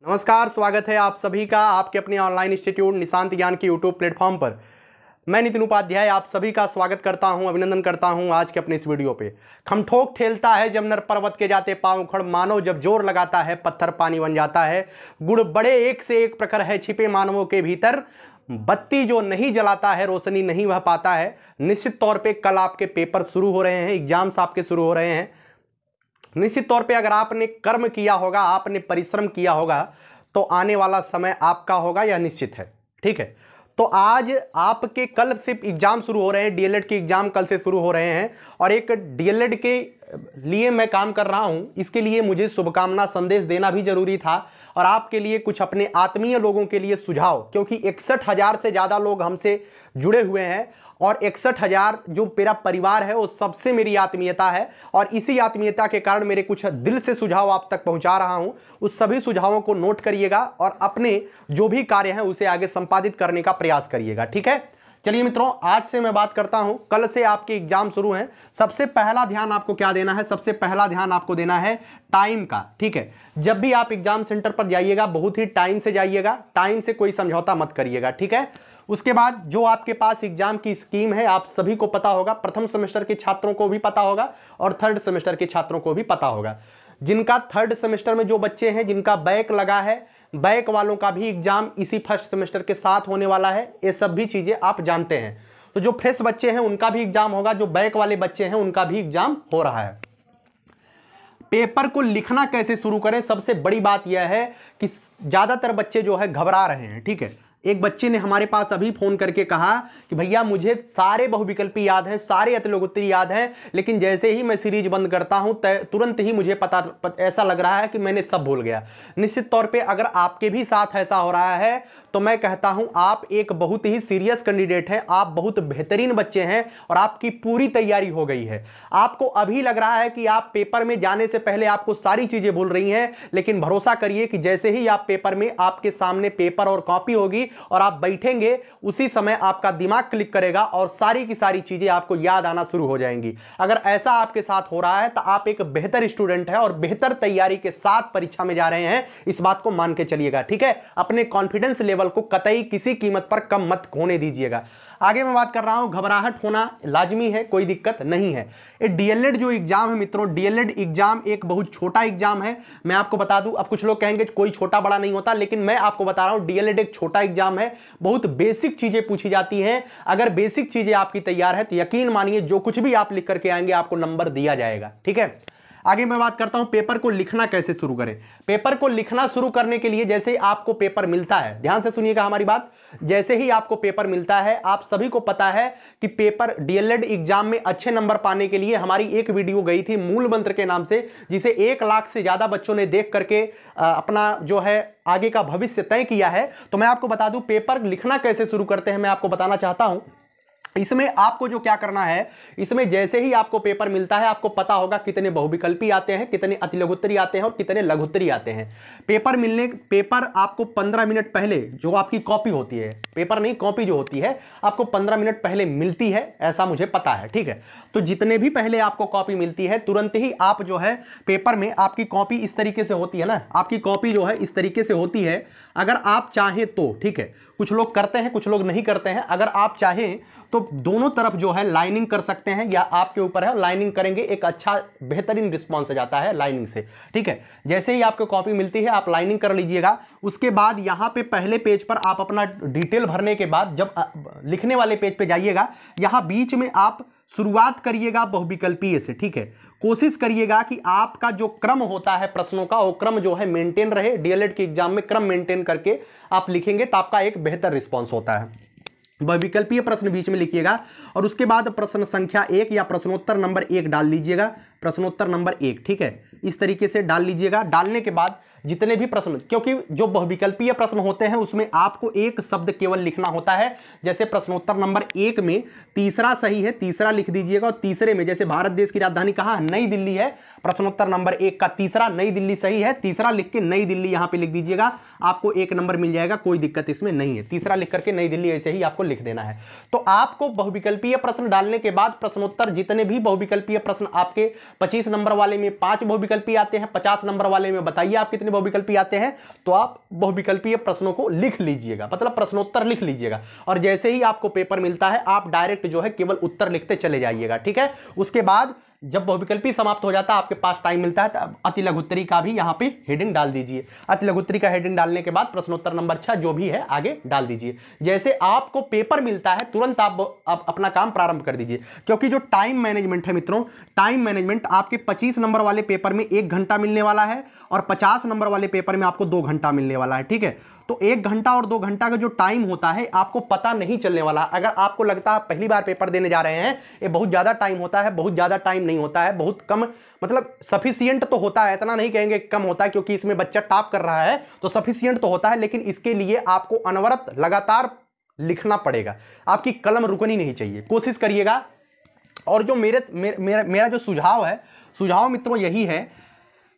नमस्कार, स्वागत है आप सभी का आपके अपने ऑनलाइन इंस्टीट्यूट निशांत ज्ञान के यूट्यूब प्लेटफॉर्म पर। मैं नितिन उपाध्याय आप सभी का स्वागत करता हूं, अभिनंदन करता हूं आज के अपने इस वीडियो पे। खमठोक ठेलता है जब नर पर्वत के जाते पांव उखड़, मानव जब जोर लगाता है पत्थर पानी बन जाता है। गुण बड़े एक से एक प्रखर है छिपे मानवों के भीतर, बत्ती जो नहीं जलाता है रोशनी नहीं वह पाता है। निश्चित तौर पर कल आपके पेपर शुरू हो रहे हैं, एग्जाम्स आपके शुरू हो रहे हैं। निश्चित तौर पे अगर आपने कर्म किया होगा, आपने परिश्रम किया होगा तो आने वाला समय आपका होगा, यह निश्चित है। ठीक है, तो आज आपके कल से एग्जाम शुरू हो रहे हैं, डीएलएड के एग्जाम कल से शुरू हो रहे हैं और एक डीएलएड के लिए मैं काम कर रहा हूं, इसके लिए मुझे शुभकामना संदेश देना भी जरूरी था और आपके लिए कुछ अपने आत्मीय लोगों के लिए सुझाव, क्योंकि 61,000 से ज़्यादा लोग हमसे जुड़े हुए हैं और 61,000 जो मेरा परिवार है वो सबसे मेरी आत्मीयता है और इसी आत्मीयता के कारण मेरे कुछ दिल से सुझाव आप तक पहुंचा रहा हूं। उस सभी सुझावों को नोट करिएगा और अपने जो भी कार्य हैं उसे आगे संपादित करने का प्रयास करिएगा। ठीक है, चलिए मित्रों, आज से मैं बात करता हूं, कल से आपके एग्जाम शुरू हैं। सबसे पहला ध्यान आपको क्या देना है? सबसे पहला ध्यान आपको देना है टाइम का। ठीक है, जब भी आप एग्जाम सेंटर पर जाइएगा बहुत ही टाइम से जाइएगा, टाइम से कोई समझौता मत करिएगा। ठीक है, उसके बाद जो आपके पास एग्जाम की स्कीम है आप सभी को पता होगा, प्रथम सेमेस्टर के छात्रों को भी पता होगा और थर्ड सेमेस्टर के छात्रों को भी पता होगा। जिनका थर्ड सेमेस्टर में जो बच्चे हैं जिनका बैक लगा है, बैक वालों का भी एग्जाम इसी फर्स्ट सेमेस्टर के साथ होने वाला है, ये सब भी चीजें आप जानते हैं। तो जो फ्रेश बच्चे हैं उनका भी एग्जाम होगा, जो बैक वाले बच्चे हैं उनका भी एग्जाम हो रहा है। पेपर को लिखना कैसे शुरू करें? सबसे बड़ी बात यह है कि ज्यादातर बच्चे जो है घबरा रहे हैं। ठीक है, एक बच्चे ने हमारे पास अभी फोन करके कहा कि भैया मुझे सारे बहुविकल्पी याद हैं, सारे अतिलोकोत्तरी याद हैं, लेकिन जैसे ही मैं सीरीज बंद करता हूं तुरंत ही मुझे ऐसा लग रहा है कि मैंने सब भूल गया। निश्चित तौर पे अगर आपके भी साथ ऐसा हो रहा है तो मैं कहता हूं आप एक बहुत ही सीरियस कैंडिडेट हैं, आप बहुत बेहतरीन बच्चे हैं और आपकी पूरी तैयारी हो गई है। आपको अभी लग रहा है कि आप पेपर में जाने से पहले आपको सारी चीजें भूल रही हैं, लेकिन भरोसा करिए कि जैसे ही आप पेपर में आपके सामने पेपर और कॉपी होगी और आप बैठेंगे उसी समय आपका दिमाग क्लिक करेगा और सारी की सारी चीजें आपको याद आना शुरू हो जाएंगी। अगर ऐसा आपके साथ हो रहा है तो आप एक बेहतर स्टूडेंट हैं और बेहतर तैयारी के साथ परीक्षा में जा रहे हैं, इस बात को मान के चलिएगा। ठीक है, अपने कॉन्फिडेंस लेवल को कतई किसी कीमत पर कम मत होने दीजिएगा। आगे मैं बात कर रहा हूं, घबराहट होना लाजमी है, कोई दिक्कत नहीं है। ये डीएलएड जो एग्जाम है मित्रों, डीएलएड एग्जाम एक बहुत छोटा एग्जाम है। मैं आपको बता दूं, अब कुछ लोग कहेंगे कोई छोटा बड़ा नहीं होता, लेकिन मैं आपको बता रहा हूं डीएलएड एक छोटा एग्जाम है। बहुत बेसिक चीजें पूछी जाती हैं। अगर बेसिक चीजें आपकी तैयार है तो यकीन मानिए जो कुछ भी आप लिख करके आएंगे आपको नंबर दिया जाएगा। ठीक है, आगे मैं बात करता हूं पेपर को लिखना कैसे शुरू करें। पेपर को लिखना शुरू करने के लिए जैसे ही आपको पेपर मिलता है, ध्यान से सुनिएगा हमारी बात, जैसे ही आपको पेपर मिलता है, आप सभी को पता है कि पेपर डीएलएड एग्जाम में अच्छे नंबर पाने के लिए हमारी एक वीडियो गई थी मूल मंत्र के नाम से, जिसे 1 लाख से ज्यादा बच्चों ने देख करके अपना जो है आगे का भविष्य तय किया है। तो मैं आपको बता दूं पेपर लिखना कैसे शुरू करते हैं, मैं आपको बताना चाहता हूं। इसमें आपको जो क्या करना है, इसमें जैसे ही आपको पेपर मिलता है आपको पता होगा कितने बहुविकल्पी आते हैं, कितने अतिलघुत्तरी आते हैं और कितने लघुत्तरी आते हैं। पेपर आपको 15 मिनट पहले जो आपकी कॉपी होती है, पेपर नहीं कॉपी जो होती है, आपको 15 मिनट पहले मिलती है, ऐसा मुझे पता है। ठीक है, तो जितने भी पहले आपको कॉपी मिलती है तुरंत ही आप जो है पेपर में, आपकी कॉपी इस तरीके से होती है ना, आपकी कॉपी जो है इस तरीके से होती है। अगर आप चाहें तो, ठीक है, कुछ लोग करते हैं कुछ लोग नहीं करते हैं, अगर आप चाहें तो दोनों तरफ जो है लाइनिंग कर सकते हैं, या आपके ऊपर है, लाइनिंग करेंगे एक अच्छा बेहतरीन रिस्पॉन्स आ जाता है लाइनिंग से। ठीक है, जैसे ही आपको कॉपी मिलती है आप लाइनिंग कर लीजिएगा। उसके बाद यहां पे पहले पेज पर आप अपना डिटेल भरने के बाद जब लिखने वाले पेज पे जाइएगा, यहां बीच में आप शुरुआत करिएगा बहुविकल्पीय से। ठीक है, कोशिश करिएगा कि आपका जो क्रम होता है प्रश्नों का, वो क्रम जो है मेंटेन रहे। डीएलएड के एग्जाम में क्रम मेंटेन करके आप लिखेंगे तो आपका एक बेहतर रिस्पॉन्स होता है। बहुविकल्पीय प्रश्न बीच में लिखिएगा और उसके बाद प्रश्न संख्या 1 या प्रश्नोत्तर नंबर 1 डाल लीजिएगा, प्रश्नोत्तर नंबर 1। ठीक है, इस तरीके से डाल लीजिएगा। डालने के बाद जितने भी प्रश्न, क्योंकि जो बहुविकल्पीय प्रश्न होते हैं उसमें आपको एक शब्द केवल लिखना होता है। जैसे प्रश्नोत्तर नंबर 1 में तीसरा सही है, तीसरा लिख दीजिएगा, और तीसरे में जैसे भारत देश की राजधानी कहाँ है, नई दिल्ली है, प्रश्नोत्तर नंबर 1 का तीसरा नई दिल्ली सही है, तीसरा लिख के नई दिल्ली यहां पे लिख दीजिएगा, आपको 1 नंबर मिल जाएगा, कोई दिक्कत इसमें नहीं है। तीसरा लिख करके नई दिल्ली ऐसे ही आपको लिख देना है। तो आपको बहुविकल्पीय प्रश्न डालने के बाद प्रश्नोत्तर, जितने भी बहुविकल्पीय प्रश्न आपके 25 नंबर वाले में 5 बहुविकल्पी आते हैं, 50 नंबर वाले में बताइए आप कितने बहुविकल्पी आते हैं तो आप बहुविकल्पीय प्रश्नों को लिख लीजिएगा, मतलब प्रश्नोत्तर लिख लीजिएगा, और जैसे ही आपको पेपर मिलता है आप डायरेक्ट जो है केवल उत्तर लिखते चले जाइएगा, ठीक है। उसके बाद जब बहुविकल्पी समाप्त हो जाता है, आपके पास टाइम मिलता है, तो अति लघुत्तरी का भी यहां पे हेडिंग डाल दीजिए। अति लघुत्तरी का हेडिंग डालने के बाद प्रश्नोत्तर नंबर 6 जो भी है आगे डाल दीजिए। जैसे आपको पेपर मिलता है तुरंत आप अपना काम प्रारंभ कर दीजिए, क्योंकि जो टाइम मैनेजमेंट है मित्रों, टाइम मैनेजमेंट आपके 25 नंबर वाले पेपर में 1 घंटा मिलने वाला है और 50 नंबर वाले पेपर में आपको 2 घंटा मिलने वाला है, ठीक है। तो 1 घंटा और 2 घंटा का जो टाइम होता है आपको पता नहीं चलने वाला। अगर आपको लगता है पहली बार पेपर देने जा रहे हैं ये बहुत ज्यादा टाइम होता है, बहुत ज्यादा टाइम नहीं होता है, बहुत कम, मतलब सफिशिएंट तो होता है, इतना नहीं कहेंगे कम होता है, क्योंकि इसमें बच्चा टॉप कर रहा है तो सफिशिएंट तो होता है, लेकिन इसके लिए आपको अनवरत लगातार लिखना पड़ेगा, आपकी कलम रुकनी नहीं चाहिए, कोशिश करिएगा। और जो मेरा जो सुझाव है, सुझाव मित्रों यही है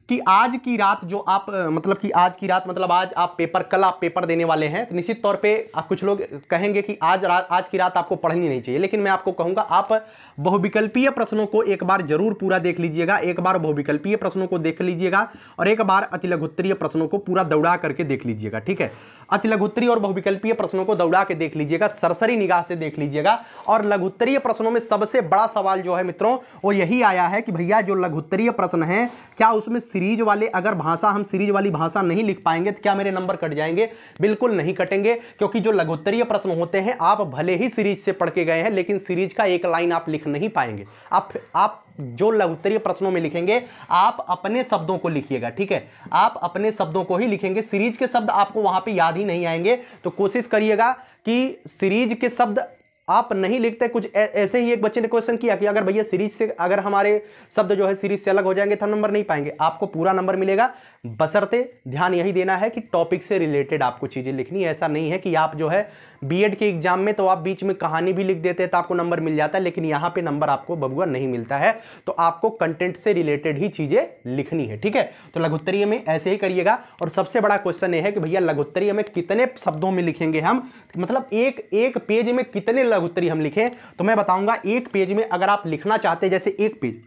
कि आज की रात जो आप मतलब कि आज की रात मतलब आज आप पेपर, कल आप पेपर देने वाले हैं, तो निश्चित तौर पे आप कुछ लोग कहेंगे कि आज की रात आपको पढ़नी नहीं चाहिए, लेकिन मैं आपको कहूंगा आप बहुविकल्पीय प्रश्नों को एक बार जरूर पूरा देख लीजिएगा, एक बार बहुविकल्पीय प्रश्नों को देख लीजिएगा और एक बार अतिलघुत्तरीय प्रश्नों को पूरा दौड़ा करके देख लीजिएगा, ठीक है। अतिलघुत्तरीय और बहुविकल्पीय प्रश्नों को दौड़ा के देख लीजिएगा, सरसरी निगाह से देख लीजिएगा। और लघुत्तरीय प्रश्नों में सबसे बड़ा सवाल जो है मित्रों वो यही आया है कि भैया जो लघुत्तरीय प्रश्न है क्या उसमें सीरीज वाले, अगर भाषा हम सीरीज वाली भाषा नहीं लिख पाएंगे तो क्या मेरे नंबर कट जाएंगे? बिल्कुल नहीं कटेंगे, क्योंकि जो लघुत्तरीय प्रश्न होते हैं आप भले ही सीरीज से पढ़ के गए हैं लेकिन सीरीज का एक लाइन आप लिख नहीं पाएंगे। आप जो लघुत्तरीय प्रश्नों में लिखेंगे आप अपने शब्दों को लिखिएगा, ठीक है, आप अपने शब्दों को ही लिखेंगे, सीरीज के शब्द आपको वहां पे याद ही नहीं आएंगे। तो कोशिश करिएगा कि सीरीज के शब्द आप नहीं लिखते। कुछ ऐसे ही एक बच्चे ने क्वेश्चन किया कि अगर भैया सीरीज से अगर हमारे शब्द जो है सीरीज से अलग हो जाएंगे तो हम नंबर नहीं पाएंगे। आपको पूरा नंबर मिलेगा, बशर्ते ध्यान यही देना है कि टॉपिक से रिलेटेड आपको चीजें लिखनी है। ऐसा नहीं है कि आप जो है बीएड के एग्जाम में तो आप बीच में कहानी भी लिख देते हैं तो आपको नंबर मिल जाता है, लेकिन यहाँ पे नंबर आपको बबुआ नहीं मिलता है। तो आपको कंटेंट से रिलेटेड ही चीजें लिखनी है, ठीक है। तो लघुत्तरीय में ऐसे ही करिएगा। और सबसे बड़ा क्वेश्चन ये है कि भैया लघुत्तरीय में कितने शब्दों में लिखेंगे हम, मतलब एक पेज में कितने लघुत्तरीय हम लिखें। तो मैं बताऊंगा एक पेज में अगर आप लिखना चाहते हैं, जैसे एक पेज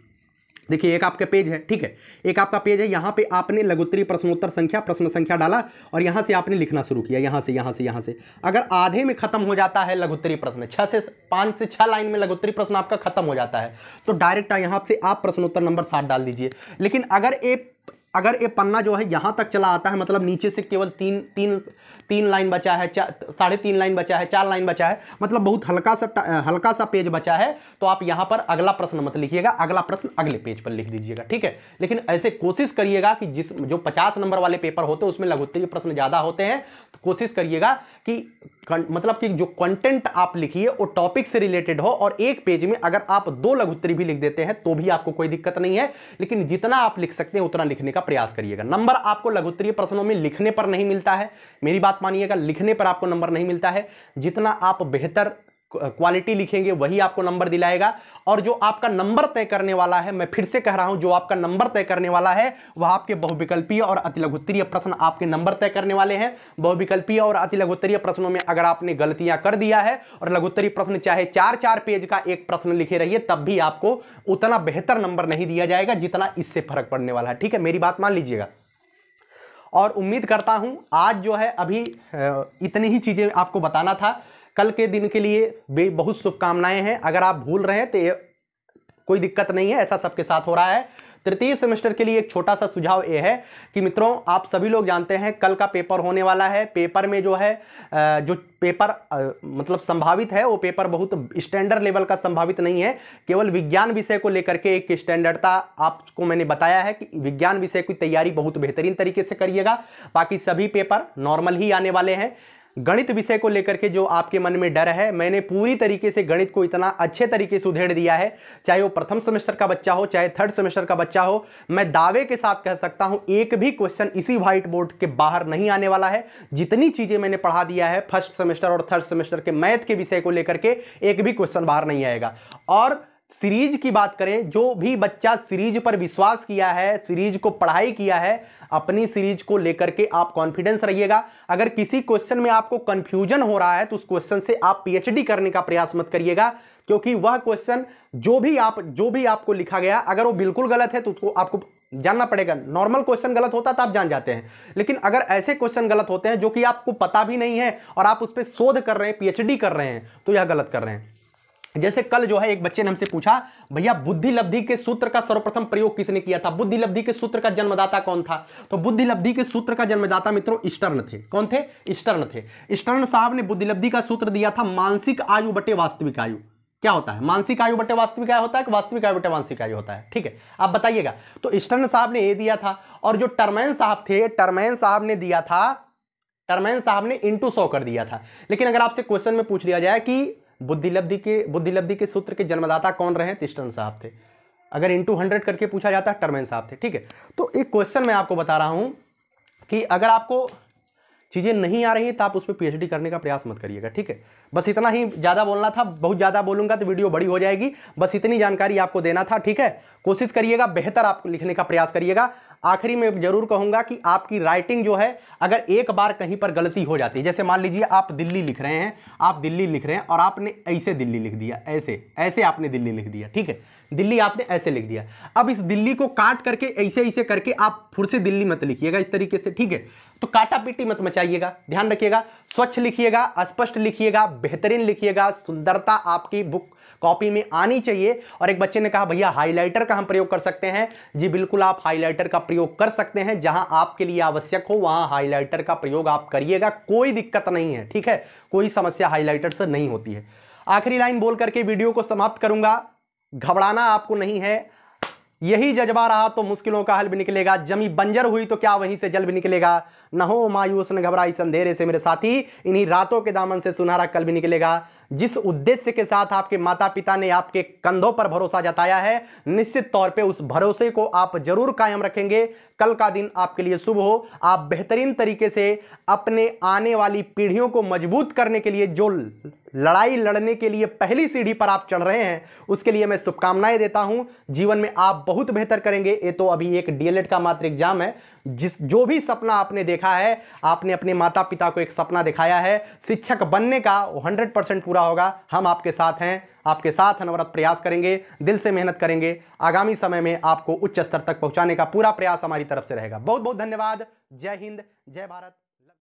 देखिए, एक आपका पेज है, ठीक है, एक आपका पेज है, यहां पे आपने लघुत्तरीय प्रश्नोत्तर संख्या प्रश्न संख्या डाला और यहां से आपने लिखना शुरू किया, यहां से अगर आधे में खत्म हो जाता है लघुत्तरीय प्रश्न, 5 से 6 लाइन में लघुत्तरीय प्रश्न आपका खत्म हो जाता है, तो डायरेक्ट यहां से आप प्रश्नोत्तर नंबर 7 डाल दीजिए। लेकिन अगर ये पन्ना जो है यहां तक चला आता है, मतलब नीचे से केवल तीन लाइन बचा है, 3.5 लाइन बचा है, 4 लाइन बचा है, मतलब बहुत हल्का सा पेज बचा है, तो आप यहां पर अगला प्रश्न मत लिखिएगा, अगला प्रश्न अगले पेज पर लिख दीजिएगा, ठीक है। लेकिन ऐसे कोशिश करिएगा कि जो 50 नंबर वाले पेपर होते हैं उसमें लघुत्तरीय प्रश्न ज्यादा होते हैं, तो कोशिश करिएगा कि मतलब कि जो कंटेंट आप लिखिए वो टॉपिक से रिलेटेड हो। और एक पेज में अगर आप 2 लघुत्तरीय भी लिख देते हैं तो भी आपको कोई दिक्कत नहीं है, लेकिन जितना आप लिख सकते हैं उतना लिखने का प्रयास करिएगा। नंबर आपको लघुत्तरीय प्रश्नों में लिखने पर नहीं मिलता है, मेरी बात मानिएगा, लिखने पर आपको नंबर नहीं मिलता है। जितना आप बेहतर क्वालिटी लिखेंगे वही आपको नंबर दिलाएगा। और जो आपका नंबर तय करने वाला है, मैं फिर से कह रहा हूं, जो आपका नंबर तय करने वाला है वह आपके बहुविकल्पीय और अतिलघुत्तरीय प्रश्न आपके नंबर तय करने वाले हैं। बहुविकल्पीय और अतिलघुत्तरीय प्रश्नों में अगर आपने गलतियां कर दिया है और लघुत्तरीय प्रश्न चाहे 4 पेज का एक प्रश्न लिखे रहिए, तब भी आपको उतना बेहतर नंबर नहीं दिया जाएगा जितना इससे फर्क पड़ने वाला है, ठीक है, मेरी बात मान लीजिएगा। और उम्मीद करता हूं आज जो है अभी इतनी ही चीजें आपको बताना था। कल के दिन के लिए बहुत शुभकामनाएं हैं। अगर आप भूल रहे हैं तो कोई दिक्कत नहीं है, ऐसा सबके साथ हो रहा है। तृतीय सेमेस्टर के लिए एक छोटा सा सुझाव यह है कि मित्रों आप सभी लोग जानते हैं कल का पेपर होने वाला है। पेपर में जो है जो पेपर मतलब संभावित है वो पेपर बहुत स्टैंडर्ड लेवल का संभावित नहीं है। केवल विज्ञान विषय को लेकर के एक स्टैंडर्डता आपको मैंने बताया है कि विज्ञान विषय की तैयारी बहुत बेहतरीन तरीके से करिएगा, बाकी सभी पेपर नॉर्मल ही आने वाले हैं। गणित विषय को लेकर के जो आपके मन में डर है, मैंने पूरी तरीके से गणित को इतना अच्छे तरीके से उधेड़ दिया है, चाहे वो प्रथम सेमेस्टर का बच्चा हो चाहे 3rd सेमेस्टर का बच्चा हो। मैं दावे के साथ कह सकता हूं एक भी क्वेश्चन इसी व्हाइट बोर्ड के बाहर नहीं आने वाला है। जितनी चीजें मैंने पढ़ा दिया है 1st सेमेस्टर और 3rd सेमेस्टर के मैथ के विषय को लेकर के, एक भी क्वेश्चन बाहर नहीं आएगा। और सीरीज की बात करें, जो भी बच्चा सीरीज पर विश्वास किया है, सीरीज को पढ़ाई किया है, अपनी सीरीज को लेकर के आप कॉन्फिडेंस रहिएगा। अगर किसी क्वेश्चन में आपको कंफ्यूजन हो रहा है तो उस क्वेश्चन से आप पीएचडी करने का प्रयास मत करिएगा, क्योंकि वह क्वेश्चन जो भी आपको लिखा गया अगर वो बिल्कुल गलत है तो उसको आपको जानना पड़ेगा। नॉर्मल क्वेश्चन गलत होता तो आप जान जाते हैं, लेकिन अगर ऐसे क्वेश्चन गलत होते हैं जो कि आपको पता भी नहीं है और आप उस पर शोध कर रहे हैं, पीएचडी कर रहे हैं, तो यह गलत कर रहे हैं। जैसे कल जो है एक बच्चे ने हमसे पूछा, भैया बुद्धि लब्धि के सूत्र का सर्वप्रथम प्रयोग किसने किया था, बुद्धि लब्धि के सूत्र का जन्मदाता कौन था। तो बुद्धि लब्धि के सूत्र का जन्मदाता मित्रों स्टर्न थे। कौन थे? स्टर्न थे। स्टर्न साहब ने बुद्धि लब्धि का सूत्र दिया था मानसिक आयु बटे वास्तविक आयु। क्या होता है? मानसिक आयु बटे वास्तविक आयु होता है कि वास्तविक आयु बटे मानसिक आयु होता है? ठीक है, आप बताइएगा। तो स्टर्न साहब ने ये दिया था, और जो टर्मैन साहब थे, टर्मैन साहब ने दिया था, टर्मैन साहब ने इंटू 100 कर दिया था। लेकिन अगर आपसे क्वेश्चन में पूछ लिया जाए कि बुद्धि लब्धि के सूत्र के जन्मदाता कौन रहे, तो स्टर्न साहब थे। अगर इंटू 100 करके पूछा जाता है, टर्मैन साहब थे। ठीक है, तो एक क्वेश्चन मैं आपको बता रहा हूं कि अगर आपको चीजें नहीं आ रही हैं तो आप उस पर पीएचडी करने का प्रयास मत करिएगा। ठीक है, बस इतना ही ज़्यादा बोलना था। बहुत ज़्यादा बोलूंगा तो वीडियो बड़ी हो जाएगी। बस इतनी जानकारी आपको देना था। ठीक है, कोशिश करिएगा, बेहतर आप लिखने का प्रयास करिएगा। आखिरी में जरूर कहूंगा कि आपकी राइटिंग जो है, अगर एक बार कहीं पर गलती हो जाती है, जैसे मान लीजिए आप दिल्ली लिख रहे हैं, आप दिल्ली लिख रहे हैं और आपने ऐसे दिल्ली लिख दिया, ऐसे आपने दिल्ली लिख दिया। ठीक है, दिल्ली आपने ऐसे लिख दिया। अब इस दिल्ली को काट करके ऐसे करके आप फिर से दिल्ली मत लिखिएगा इस तरीके से। ठीक है, तो काटा पीटी मत मचाइएगा, ध्यान रखिएगा। स्वच्छ लिखिएगा, स्पष्ट लिखिएगा, बेहतरीन लिखिएगा। सुंदरता आपकी बुक कॉपी में आनी चाहिए। और एक बच्चे ने कहा भैया हाइलाइटर का हम प्रयोग कर सकते हैं। जी बिल्कुल, आप हाइलाइटर का प्रयोग कर सकते हैं। जहां आपके लिए आवश्यक हो वहां हाइलाइटर का प्रयोग आप करिएगा, कोई दिक्कत नहीं है। ठीक है, कोई समस्या हाइलाइटर से नहीं होती है। आखिरी लाइन बोल करके वीडियो को समाप्त करूंगा। घबराना आपको नहीं है, यही जज्बा रहा तो मुश्किलों का हल भी निकलेगा। जमी बंजर हुई तो क्या वहीं से जल भी निकलेगा। न हो मायूस न घबराई अंधेरे से मेरे साथी, इन्हीं रातों के दामन से सुनहरा कल भी निकलेगा। जिस उद्देश्य के साथ आपके माता पिता ने आपके कंधों पर भरोसा जताया है, निश्चित तौर पे उस भरोसे को आप जरूर कायम रखेंगे। कल का दिन आपके लिए शुभ हो। आप बेहतरीन तरीके से अपने आने वाली पीढ़ियों को मजबूत करने के लिए जो लड़ाई लड़ने के लिए पहली सीढ़ी पर आप चढ़ रहे हैं, उसके लिए मैं शुभकामनाएं देता हूं। जीवन में आप बहुत बेहतर करेंगे। ये तो अभी एक डीएलएड का मात्र एग्जाम है। जो भी सपना आपने देखा है, आपने अपने माता पिता को एक सपना दिखाया है शिक्षक बनने का, वो 100% पूरा होगा। हम आपके साथ हैं, आपके साथ अनवरत प्रयास करेंगे, दिल से मेहनत करेंगे। आगामी समय में आपको उच्च स्तर तक पहुंचाने का पूरा प्रयास हमारी तरफ से रहेगा। बहुत बहुत धन्यवाद। जय हिंद, जय भारत।